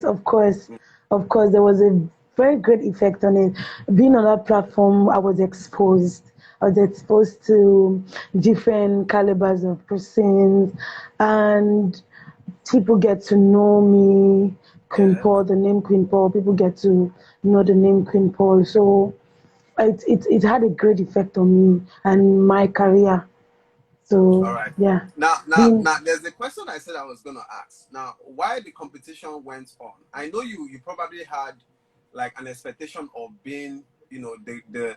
Of course, of course, there was a very great effect on it. Being on that platform, I was exposed. I was exposed to different calibers of persons, and people get to know me, Queen Yeah. Paul, the name Queen Paul. People get to know the name Queen Paul. So it had a great effect on me and my career. All So right. yeah, Now, being there's a question I said I was gonna ask. Now, why the competition went on? I know you probably had like an expectation of being, the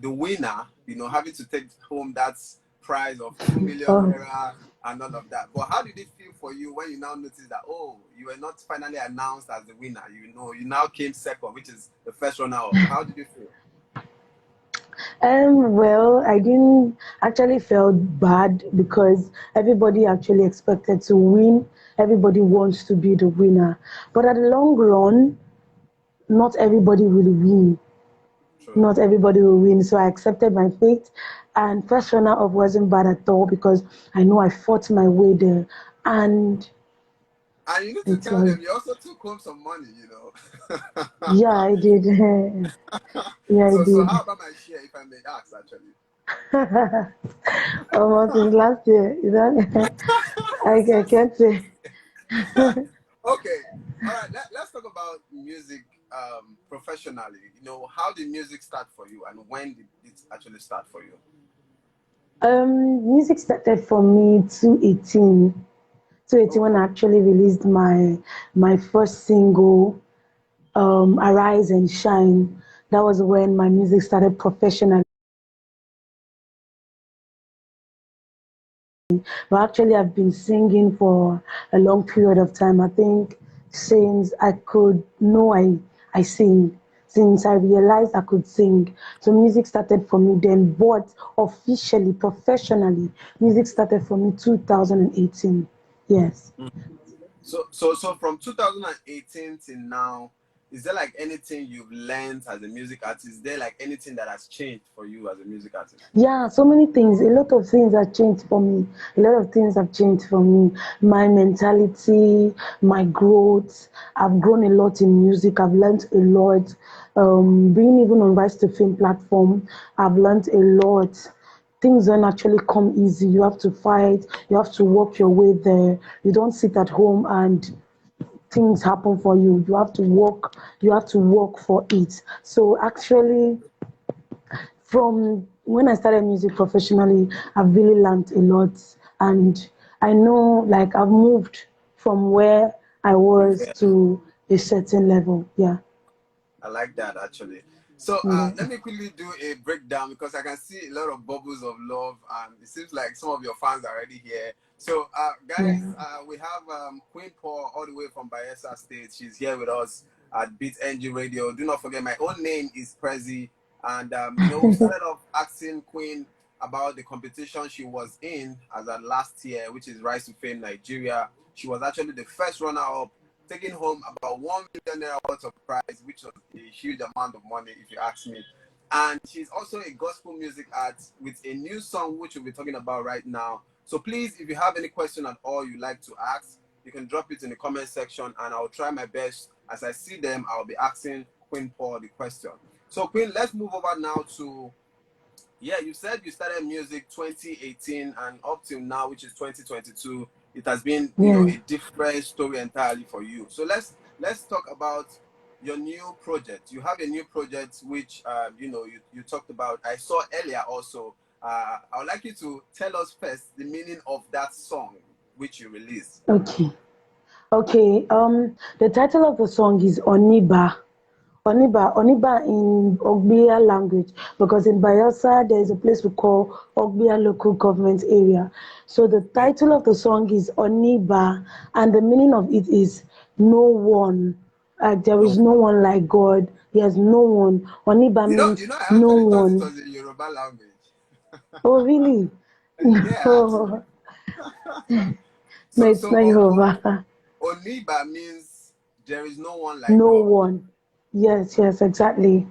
winner, having to take home that prize of 2 million oh, naira and all of that. But how did it feel for you when you now noticed that, oh, you were not finally announced as the winner? You now came second, which is the first runner up. How did you feel? well, I didn't actually felt bad because everybody actually expected to win. Everybody wants to be the winner. But at the long run, not everybody will win. True. Not everybody will win. So I accepted my fate. And first runner up wasn't bad at all because I know I fought my way there. And And you need to it tell was, them you also took home some money. yeah, I did. Yeah, I So did. how about my share, if I may ask, actually? Almost since last year. Is that, I Since can't say. okay, all right. Let's talk about music professionally. How did music start for you, and when did it actually start for you? Music started for me 218. 218 when I Okay. actually released my first single, Arise and Shine. That was when my music started professionally. But actually, I've been singing for a long period of time. I think since I could know I sing, since I realized I could sing. So music started for me then, but officially, professionally, music started for me 2018. Yes. So from 2018 till now, is there like anything you've learned as a music artist? Is there like anything that has changed for you as a music artist? Yeah, so many things. A lot of things have changed for me. A lot of things have changed for me. My mentality, my growth. I've grown a lot in music. I've learned a lot. Being even on Rise to Fame platform, I've learned a lot. Things don't actually come easy. You have to fight. You have to work your way there. You don't sit at home and things happen for you. You have to work. You have to work for it. So actually, from when I started music professionally, I've really learned a lot. And I know, like, I've moved from where I was Yeah. to a certain level. Yeah. I like that actually. So Yeah. let me quickly do a breakdown because I can see a lot of bubbles of love, and it seems like some of your fans are already here. So, guys, Yeah. we have Queen Paul all the way from Bayelsa State. She's here with us at Beat NG Radio. Do not forget, my own name is Prezzy, and we started off asking Queen about the competition she was in as at last year, which is Rise to Fame Nigeria. She was actually the first runner-up, taking home about 1 million naira worth of prize, which was a huge amount of money, if you ask me. And she's also a gospel music artist with a new song, which we'll be talking about right now. So please, if you have any question at all you'd like to ask, you can drop it in the comment section, and I'll try my best. As I see them, I'll be asking Queen Paul the question. So, Queen, let's move over now to, yeah, you said you started music 2018 and up till now, which is 2022. It has been, Yeah. a different story entirely for you. So let's talk about your new project. You have a new project which you talked about. I saw earlier also. I would like you to tell us first the meaning of that song which you released. Okay. Okay. The title of the song is Oniba. Oniba in Ogbia language, because in Bayelsa there is a place we call Ogbia local government area. So the Okay. title of the song is Oniba, and the meaning of it is no one. There is No. no one like God. There's no one. Oniba means I no actually thought it one. was a Yoruba language. Oh, really? Yeah, actually. No, no, So it's so not Yoruba. Oniba means there is no one like No God. one. Yes, yes, exactly.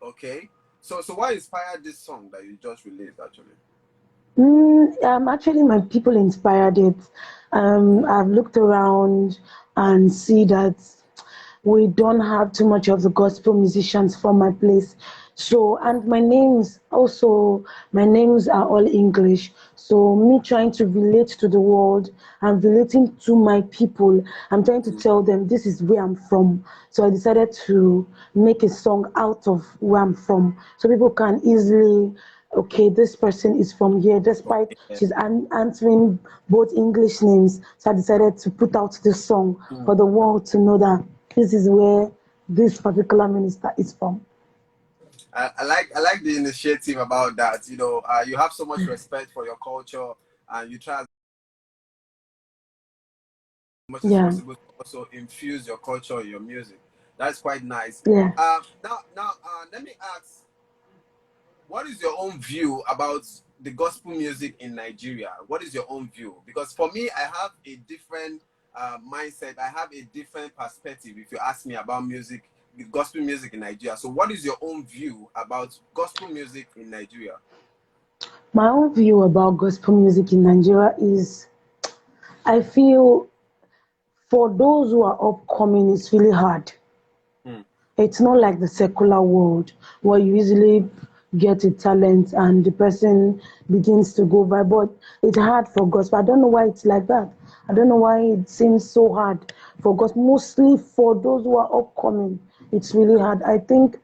Okay. So what inspired this song that you just released actually? Actually, my people inspired it. Mm. I've looked around and see that. we don't have too much of the gospel musicians from my place. So, and my names also, my names are all English. So, me trying to relate to the world and relating to my people, I'm trying to tell them this is where I'm from. So, I decided to make a song out of where I'm from so people can easily, okay, this person is from here, despite Yeah. she's answering both English names. So I decided to put out this song for the world to know that this is where this particular minister is from. I like the initiative about that. You have so much respect for your culture, and you try as much as Yeah, possible to also infuse your culture in your music. That's quite nice. yeah. Now, let me ask, what is your own view about the gospel music in Nigeria? What is your own view? Because for me, I have a different mindset. I have a different perspective. If you ask me about music, the gospel music in Nigeria. So, what is your own view about gospel music in Nigeria? My own view about gospel music in Nigeria is I feel for those who are upcoming, it's really hard. Hmm. It's not like the secular world where you easily get a talent and the person begins to go by. But it's hard for gospel. I don't know why it's like that. I don't know why it seems so hard for gospel. Mostly for those who are upcoming, it's really hard. I think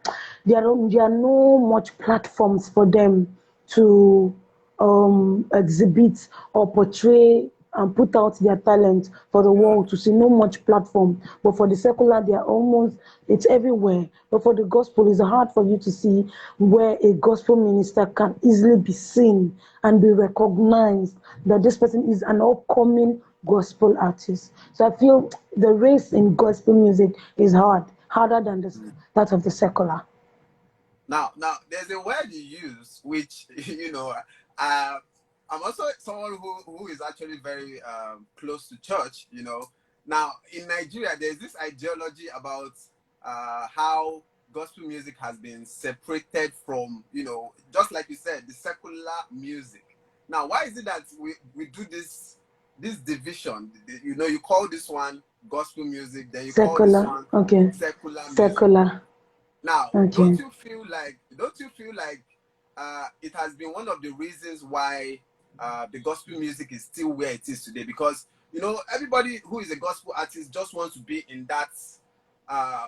there are no much platforms for them to exhibit or portray and put out their talent for the Yeah. world to see. No much platform, but for the secular they are almost, it's everywhere. But for the gospel it's hard for you to see where a gospel minister can easily be seen and be recognized that this person is an upcoming gospel artist. So I feel the race in gospel music is harder than that of the secular. Now, there's a word you use, which I'm also someone who is actually very close to church. Now in Nigeria, there's this ideology about how gospel music has been separated from, just like you said, the secular music. Now, why is it that we do this division? You call this one gospel music, then you call this Secular, one okay. secular music. Secular, Now, okay. don't you feel like it has been one of the reasons why the gospel music is still where it is today? Because everybody who is a gospel artist just wants to be in that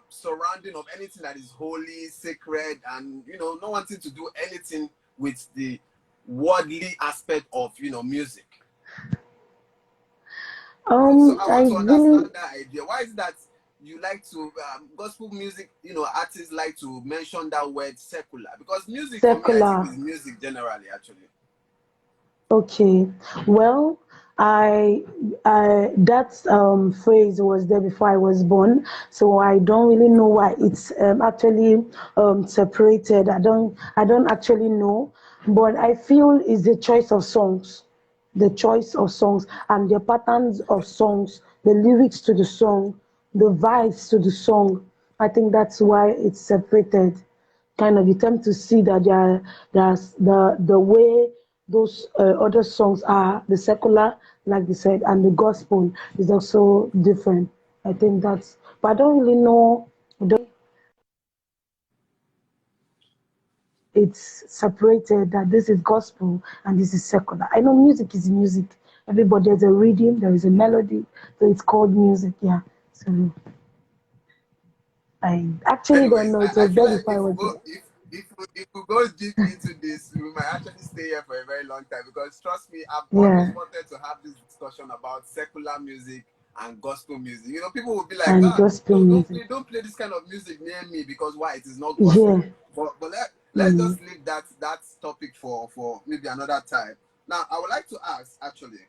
surrounding of anything that is holy, sacred, and not wanting to do anything with the worldly aspect of music. So I I want to really understand that idea. Why is it that you like to gospel music? Artists like to mention that word secular, because music for me, I think, secular. is music generally. Actually, Okay. Well, I that phrase was there before I was born, so I don't really know why it's actually separated. I don't actually know, but I feel it's the choice of songs, and the patterns of songs, the lyrics to the song, the vibes to the song. I think that's why it's separated. Kind of, you tend to see that there's the way those other songs are, the secular, like you said, and the gospel is also different. I think that's, but I don't really know. It's separated that this is gospel and this is secular. I know music is music. Everybody has a rhythm, there is a melody, so it's called music. Yeah. So I actually don't anyways, know. It I was feel there like before I was born. if we go deep into this, we might actually stay here for a very long time. Because trust me, I've always Yeah, wanted to have this discussion about secular music and gospel music. People will be like, and gospel no, music. don't play this kind of music near me, because why? It is not Yeah. gospel. But let's Mm. just leave that topic for maybe another time. Now, I would like to ask, actually,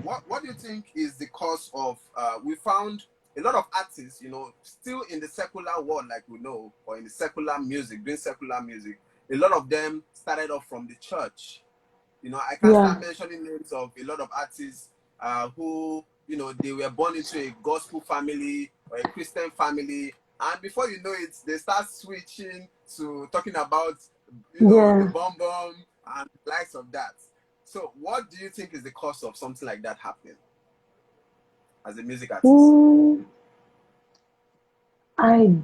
what do you think is the cause of we found a lot of artists, still in the secular world, like we know, or in the secular music, doing secular music. A lot of them started off from the church. I can Yeah. start mentioning names of a lot of artists who, they were born into a gospel family or a Christian family, and before you know it, they start switching to talking about, the Yeah. bomb bomb and likes of that. So, what do you think is the cause of something like that happening as a music artist? Mm, I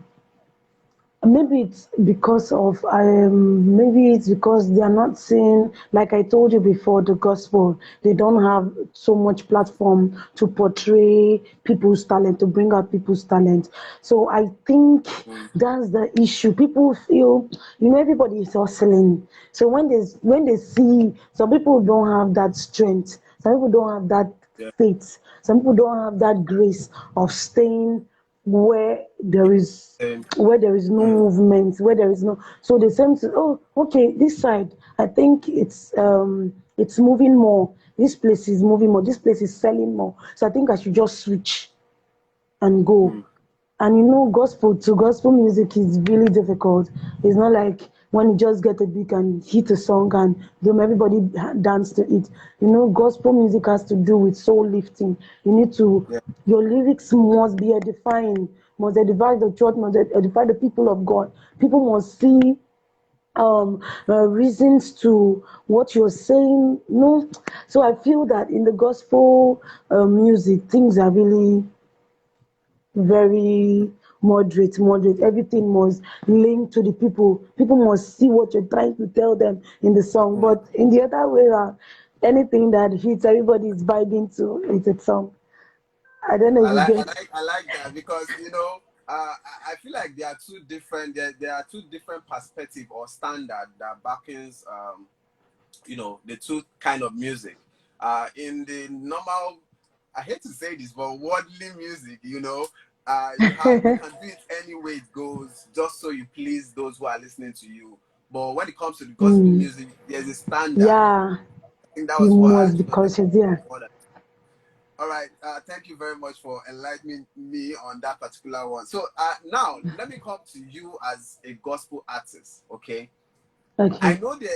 maybe it's because of maybe it's because they are not seeing, like I told you before, the gospel. They don't have so much platform to portray people's talent, to bring out people's talent. So I think Mm, that's the issue. People feel, everybody is hustling. So when they see, some people don't have that strength, some people don't have that yeah. faith, some people don't have that grace of staying where there is Same. where there is no Mm, movement, where there is no, so they say to, oh, okay, this side, I think it's moving more. This place is moving more. This place is selling more. So I think I should just switch and go. mm, And gospel music is really difficult. It's not like when you just get a beat and hit a song and everybody dance to it. Gospel music has to do with soul lifting. You need to, yeah. your lyrics must be edifying, must edify the church, must edify the people of God. People must see reasons to what you're saying. No, so I feel that in the gospel music, things are really very moderate. Everything must link to the people. People must see what you're trying to tell them in the song. Mm. But in the other way around, anything that hits, everybody is vibing to, it's a song. I don't know if I you like I get. like I like that because I feel like there are two different there are two different perspective or standard that backings the two kind of music. In the normal, I hate to say this, but worldly music, you can do it any way it goes, just so you please those who are listening to you. But when it comes to the gospel Mm, music, there's a standard. yeah, I think that you was what I must just be wanted to cautious. Yeah. for that. All right. Thank you very much for enlightening me on that particular one. So now let me come to you as a gospel artist. Okay. I Okay. know there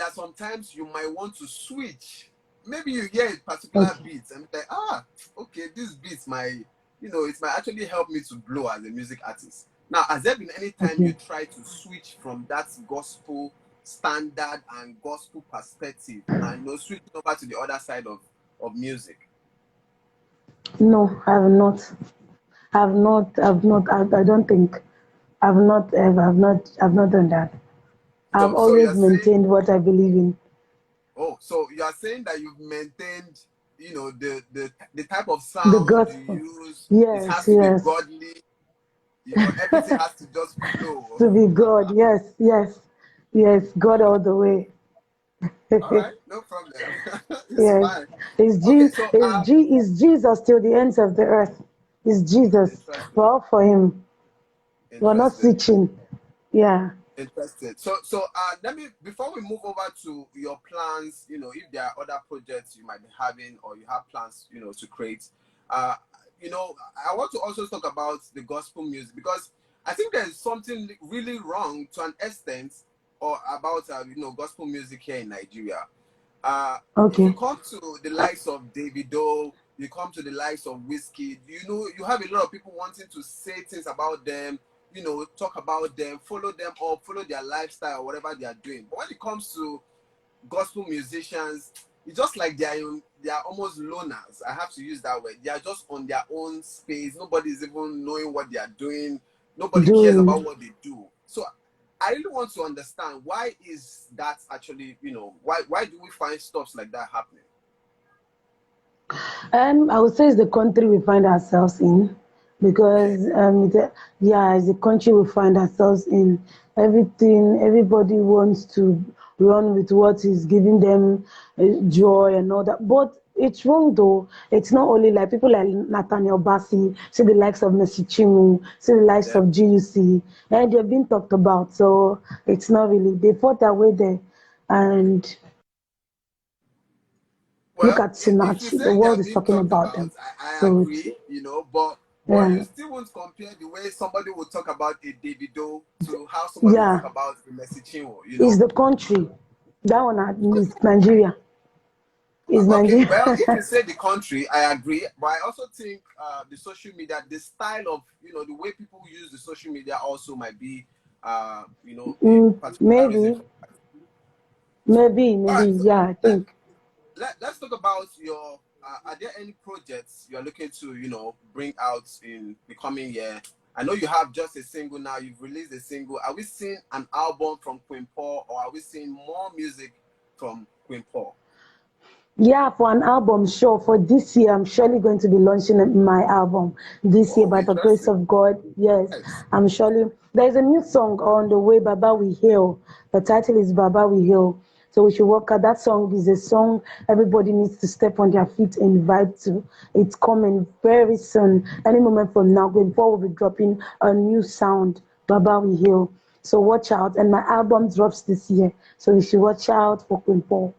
are sometimes you might want to switch. Maybe you hear a particular Okay. beat and be like, okay, this beat might, it might actually help me to blow as a music artist. Now, has there been any time you Okay. try to switch from that gospel standard and gospel perspective and switch over to the other side of music? No, I have not. I've not. I've not. I don't think. I've not ever. I've not done that. I've So always you're saying, maintained what I believe in. so you are saying that you've maintained, the type of The sound you gospel. use, it Yes, has to be yes. godly. Everything has to just flow. To be God. Yes, yes, yes. God all the way. All right, no problem. It's Yes. fine. Is Okay, G so is Jesus till the ends of the earth? Is Jesus. interesting, We're all for him. We're not interesting, switching. Yeah. interesting. So let me before we move over to your plans, if there are other projects you might be having or you have plans, to create. Uh, I want to also talk about the gospel music because I think there's something really wrong to an extent or about gospel music here in Nigeria. If you Okay. come to the likes of Davido, you come to the likes of Whiskey, you have a lot of people wanting to say things about them, talk about them, follow them up, follow their lifestyle, or whatever they are doing. But when it comes to gospel musicians, it's just like they are almost loners. I have to use that word. They are just on their own space. Nobody's even knowing what they are doing. Nobody cares Doing. about what they do. So I really want to understand why is that actually, why do we find stuff like that happening? I would say it's the country we find ourselves in, Okay. because yeah, it's the country we find ourselves in. Everybody wants to run with what is giving them joy and all that. But it's wrong though. It's not only like people like Nathaniel Bassi, see the likes of Messi Chimu, see the likes Yeah. of GUC, and they're being talked about. So it's not really, they fought their way there. And look Well, at if you Sinach, say the they world are is being talking talked about about, them. I So it's, agree, but yeah. you still won't compare the way somebody would talk about a Davido to how somebody would talk Yeah, about a Messi Chinwo. it's the country. That one is Nigeria. Is Okay, well, Nigeria. if you say the country, I agree, but I also think the social media, the style of, the way people use the social media also might be, a particular reason Maybe, for that. All maybe. right, so Yeah, I let, think. let's talk about are there any projects you're looking to, bring out in the coming year? I know you have just a single now. You've released a single. Are we seeing an album from Queen Paul, or are we seeing more music from Queen Paul? Yeah, for an album, sure. For this year, I'm surely going to be launching my album this year Oh, by the grace interesting. of God. Yes, Yes. I'm surely. There's a new song on the way, Baba We Heal. The title is Baba We Heal. So we should work out. That song is a song everybody needs to step on their feet and vibe to. It's coming very soon. Any moment from now, going forward, we'll be dropping a new sound, Baba We Heal. So watch out. And my album drops this year. So you should watch out for Queen Paul.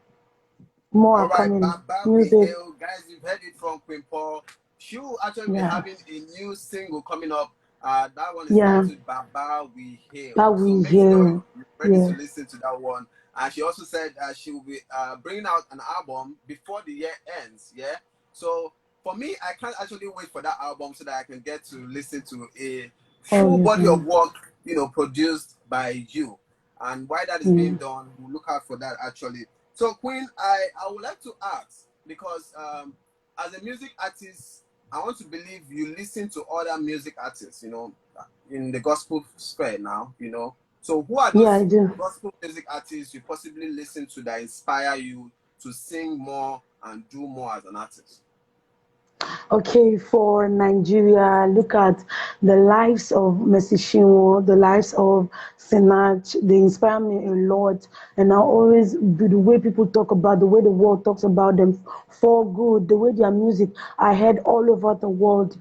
More All are right, coming. Baba We Music, Hail. Guys, you've heard it from Queen Paul. She will actually be yeah, having a new single coming up. That one is yeah. titled Baba We Hail. That So we make sure hear, you're ready to yeah. listen to that one. And she also said she will be bringing out an album before the year ends. Yeah. So for me, I can't actually wait for that album so that I can get to listen to a full body Obviously, of work, produced by you. And why that is being yeah, done, we'll look out for that actually. So Queen, I would like to ask because as a music artist, I want to believe you listen to other music artists, in the gospel sphere now. So who are yeah. I those do. gospel music artists you possibly listen to that inspire you to sing more and do more as an artist? Okay, for Nigeria, look at the lives of Mercy Chinwo, the lives of Sinach. They inspire me a lot, and I always the way people talk about, the way the world talks about them for good, the way their music I heard all over the world.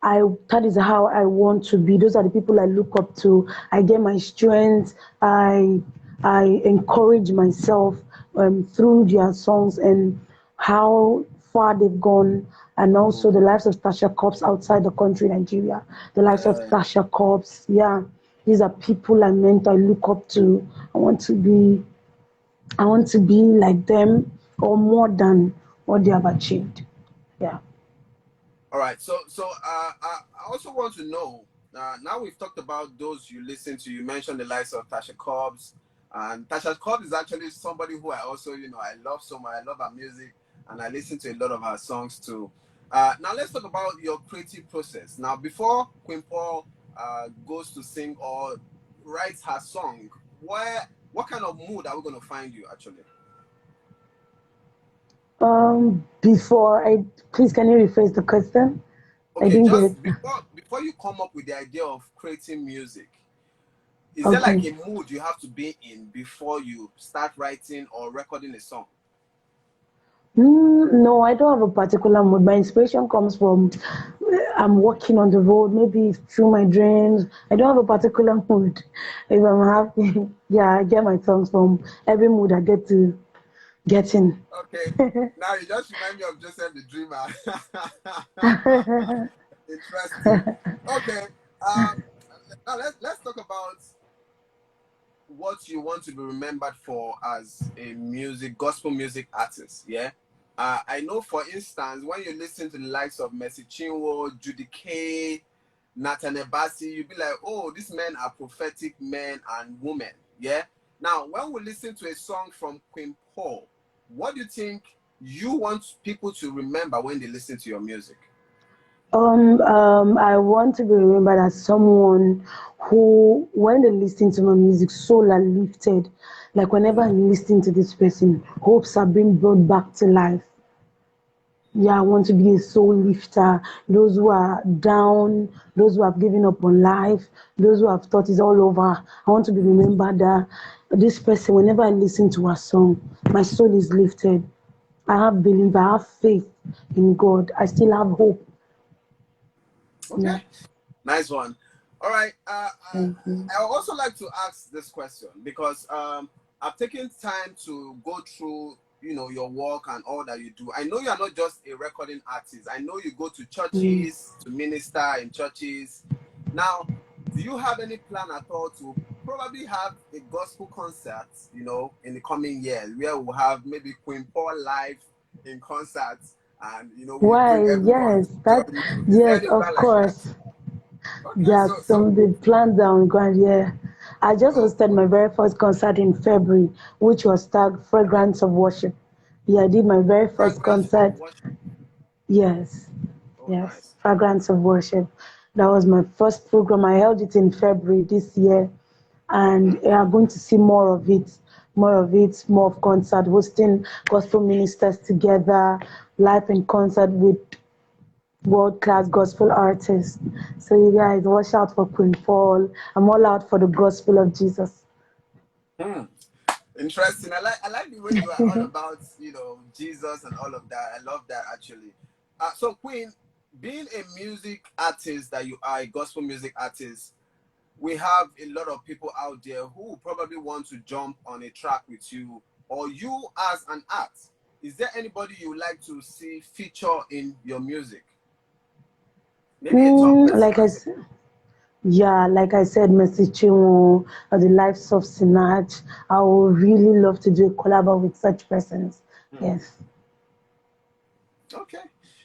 I that is how I want to be. Those are the people I look up to. I get my strength. I encourage myself through their songs and how far they've gone, and also the Mm. lives of Tasha Cobbs outside the country, Nigeria. The lives of Yeah. Tasha Cobbs. Yeah, these are people I meant I look up to. I want to be. I want to be like them or more than what they have achieved. Yeah. All right. So I also want to know. Now we've talked about those you listen to. You mentioned the likes of Tasha Cobbs, and Tasha Cobbs is actually somebody who I also I love so much. I love her music, and I listen to a lot of her songs too. Now let's talk about your creative process. Now before Queen Paul goes to sing or writes her song, what kind of mood are we going to find you actually? Before I please can you rephrase the question? I Okay, didn't get it. just before you come up with the idea of creating music, is there like Okay. a mood you have to be in before you start writing or recording a song? No, I don't have a particular mood. My inspiration comes from I'm walking on the road, maybe through my dreams. I don't have a particular mood. If I'm happy, yeah, I get my songs from every mood I get to get in. Okay, now you just remind me of Joseph the Dreamer. Interesting. Okay, now let's talk about what you want to be remembered for as a gospel music artist. Yeah. I know, for instance, when you listen to the likes of Mercy Chinwo, Judy K, Nathan Ebasi, you'll be like, oh, these men are prophetic men and women. Yeah. Now, when we listen to a song from Queen Paul, what do you think you want people to remember when they listen to your music? I want to be remembered as someone who, when they listen to my music, soul are lifted. Like whenever Mm. I'm listening to this person, hopes are being brought back to life. Yeah, I want to be a soul lifter. Those who are down, those who have given up on life, those who have thought it's all over. I want to be remembered that this person, whenever I listen to a song, my soul is lifted. I have belief, I have faith in God. I still have hope. Okay. Yeah, Nice one. All right. thank you. I would also like to ask this question because I've taken time to go through, your work and all that you do. I know you are not just a recording artist. I know you go to Mm. churches to minister in churches. Now, do you have any plan at all to probably have a gospel concert, in the coming years where we'll have maybe Queen Paul live in concerts and we bring Why? everyone Yes, to that, join you? Is there yes, any of plan like that? course. Okay, There are so some the plans are on ground. Yeah, I just oh, hosted my very first concert in February, which was tagged Fragrance of Worship. Yeah, I did my very first fragrance of concert. worship. Yes, Oh, yes, nice. Fragrance of Worship. That was my first program. I held it in February this year, and we are going to see more of it, more of concert, hosting gospel ministers together, live in concert with world-class gospel artists. So you guys watch out for Queen Paul. I'm all out for the gospel of Jesus. Hmm. Interesting. I like the way you are all about, Jesus and all of that. I love that actually. So Queen, being a music artist that you are, a gospel music artist, we have a lot of people out there who probably want to jump on a track with you, or you as an act. Is there anybody you like to see feature in your music? Maybe a top person Like I as well. said, yeah, like I said, Mercy Chinwo or the Lives of Sinach, I would really love to do a collab with such persons. Hmm. Yes. Okay,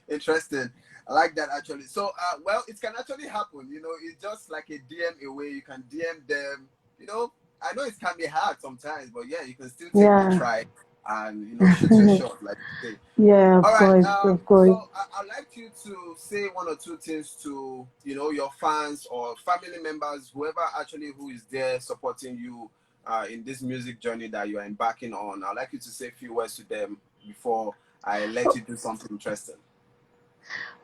interesting. I like that actually. So, well, it can actually happen. It's just like a DM away. You can DM them. I know it can be hard sometimes, but yeah, you can still take the Yeah. try and shoot your shot, like you say. Yeah, All of right. course, of So course. I'd like you to say one or two things to your fans or family members, whoever actually who is there supporting you in this music journey that you are embarking on. I'd like you to say a few words to them before I let you do something interesting.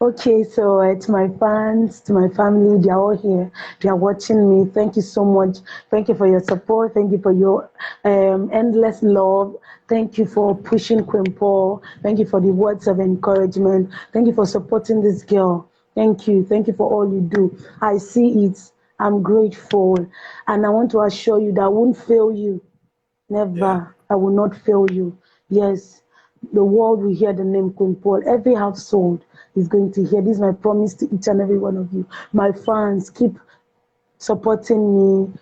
Okay, so to my fans, to my family, they are all here. They are watching me. Thank you so much. Thank you for your support. Thank you for your endless love. Thank you for pushing Queen Paul. Thank you for the words of encouragement. Thank you for supporting this girl. Thank you. Thank you for all you do. I see it. I'm grateful. And I want to assure you that I won't fail you. Yeah. Never. I will not fail you. Yes, the world will hear the name Queen Paul. Every household is going to hear. This is my promise to each and every one of you. My fans, keep supporting me.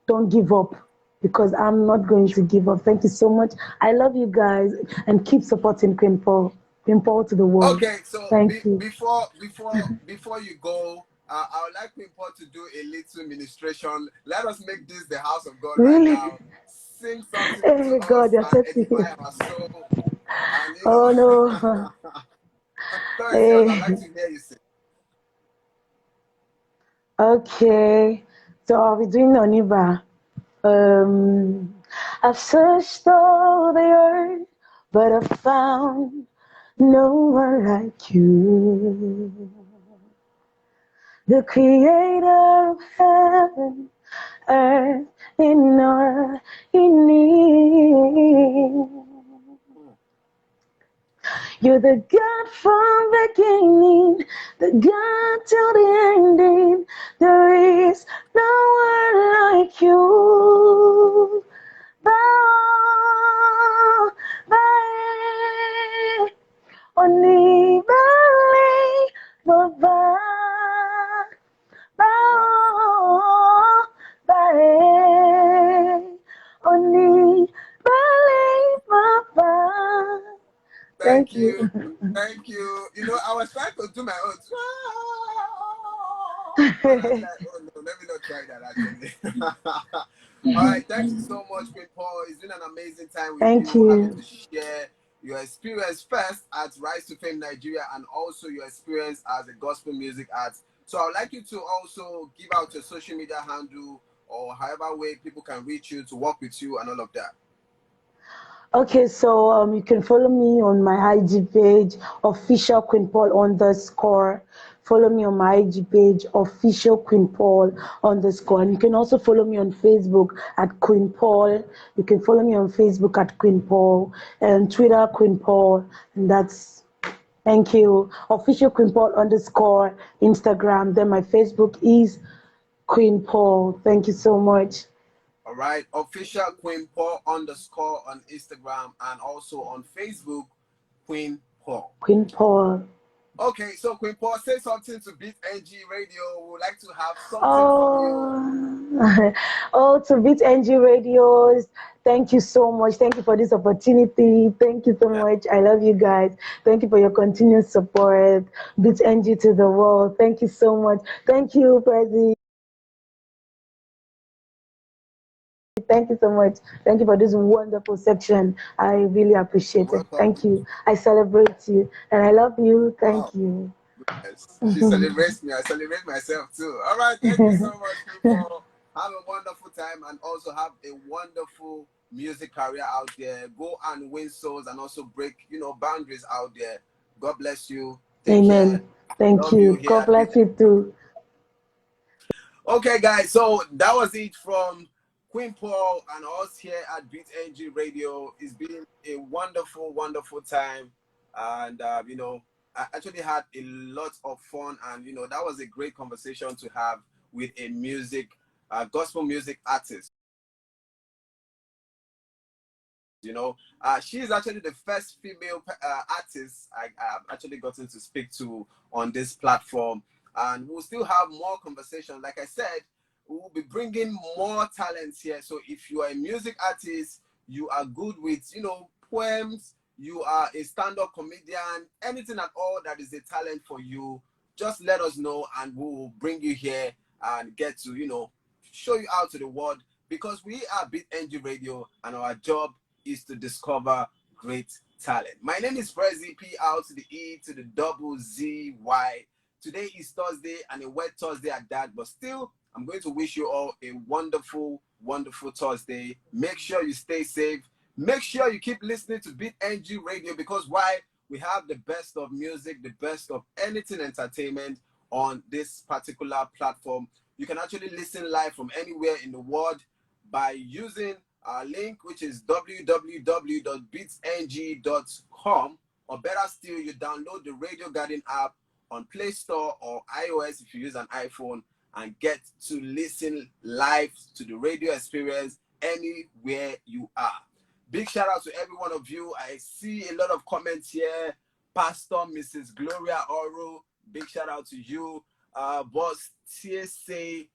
Don't give up because I'm not going to give up. Thank you so much. I love you guys and keep supporting Queen Paul. Queen Paul to the world. Okay, so Thank you. before you go, I would like people to do a little ministration. Let us make this the house of God right Really? now. Sing something to Hey, God, us you're and sexy. edify our soul. And Oh, no. the floor is yours. I'd like Hey. to hear you sing. Okay. So I'll be doing Oniba. Um, I've searched all the earth, but I've found no one like you. The creator of heaven, earth, and all in me. You're the God from beginning, the God till the ending. There is no one like you. Bow, bow, oni bali, baba, Wow. bow, bow, oni bali, baba. Thank Thank you. you. Thank you. I was trying to do my own. And I'm like, oh no, let me not try that actually. All right, thank you so much, Queen Paul. It's been an amazing time with Thank you, having you. to share your experience first at Rise to Fame Nigeria and also your experience as a gospel music artist. So I'd like you to also give out your social media handle or however way people can reach you to work with you and all of that. Okay, so you can follow me on my IG page, official Queen Paul underscore. Follow me on my IG page, official Queen Paul underscore. And you can also follow me on Facebook at Queen Paul. You can follow me on Facebook at Queen Paul and Twitter Queen Paul. And that's thank you. Official Queen Paul underscore Instagram. Then my Facebook is Queen Paul. Thank you so much. All right. Official Queen Paul underscore on Instagram and also on Facebook, Queen Paul. Queen Paul. Okay, so Queen Paul, say something to Beat NG Radio. We would like to have something from you. Oh, oh, to Beat NG Radios. Thank you so much. Thank you for this opportunity. Thank you so Yeah. much. I love you guys. Thank you for your continued support. Beat NG to the world. Thank you so much. Thank you, Prezzy. Thank you so much. Thank you for this wonderful section. I really You're appreciate it. welcome. Thank you. I celebrate you and I love you. Wow. Thank you. Yes, she celebrates me. I celebrate myself too. All right, thank you so much, people. Have a wonderful time and also have a wonderful music career out there. Go and win souls and also break, boundaries out there. God bless you. Take care. Amen. Thank Love you you. here God at Beat. bless you too. Okay, guys. So that was it from Queen Paul and us here at Beat NG Radio. It's been a wonderful, wonderful time, and I actually had a lot of fun, and that was a great conversation to have with a gospel music artist. She is actually the first female artist I've actually gotten to speak to on this platform, and we'll still have more conversation. Like I said, we will be bringing more talents here. So if you are a music artist, you are good with poems, you are a stand-up comedian, anything at all that is a talent for you, just let us know, and we will bring you here and get to show you out to the world, because we are Beat NG Radio, and our job is to discover great talent. My name is Prezzy, P-R to the E to the double Z-Y. Today is Thursday, and a wet Thursday at that, but still, I'm going to wish you all a wonderful, wonderful Thursday. Make sure you stay safe. Make sure you keep listening to Beat NG Radio, because why? We have the best of music, the best of anything entertainment on this particular platform. You can actually listen live from anywhere in the world by using our link, which is www.beatsng.com, or better still, you download the Radio Garden app on Play Store or iOS if you use an iPhone, and get to listen live to the radio experience anywhere you are. Big shout out to every one of you. I see a lot of comments here. Pastor Mrs. Gloria Oro, big shout out to you. Boss TSA,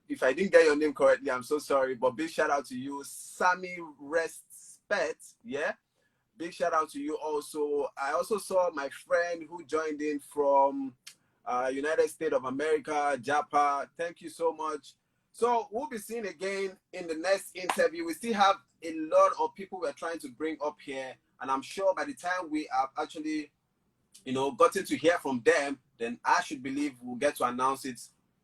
if I didn't get your name correctly, I'm so sorry, but big shout out to you. Sammy Respect, yeah, big shout out to you also. I also saw my friend who joined in from United States of America, Japa. Thank you so much. So we'll be seeing again in the next interview. We still have a lot of people we're trying to bring up here, and I'm sure by the time we have actually gotten to hear from them, then I should believe we'll get to announce it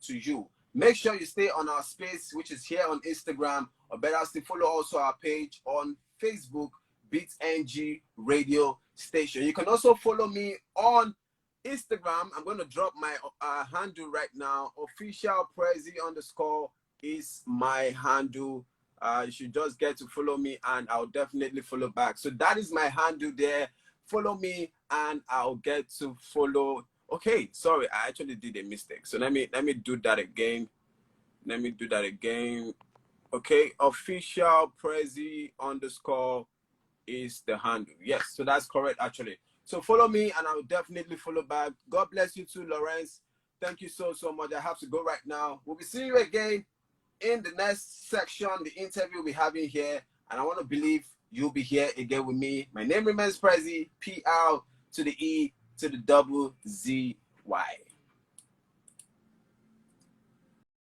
to you. Make sure you stay on our space, which is here on Instagram, or better still, follow also our page on Facebook, Beat NG Radio Station. You can also follow me on Instagram. I'm going to drop my handle right now. Official Prezzy _ is my handle. You should just get to follow me, and I'll definitely follow back. So that is my handle there. Follow me, and I'll get to follow. Okay, sorry, I actually did a mistake. So let me do that again. Let me do that again. Okay, Official Prezzy _ is the handle. Yes, so that's correct actually. So follow me, and I'll definitely follow back. God bless you too, Lawrence. Thank you so much. I have to go right now. We'll be seeing you again in the next section, the interview we're having here, and I want to believe you'll be here again with me. My name remains Prezzy, PR to the E to the double ZY.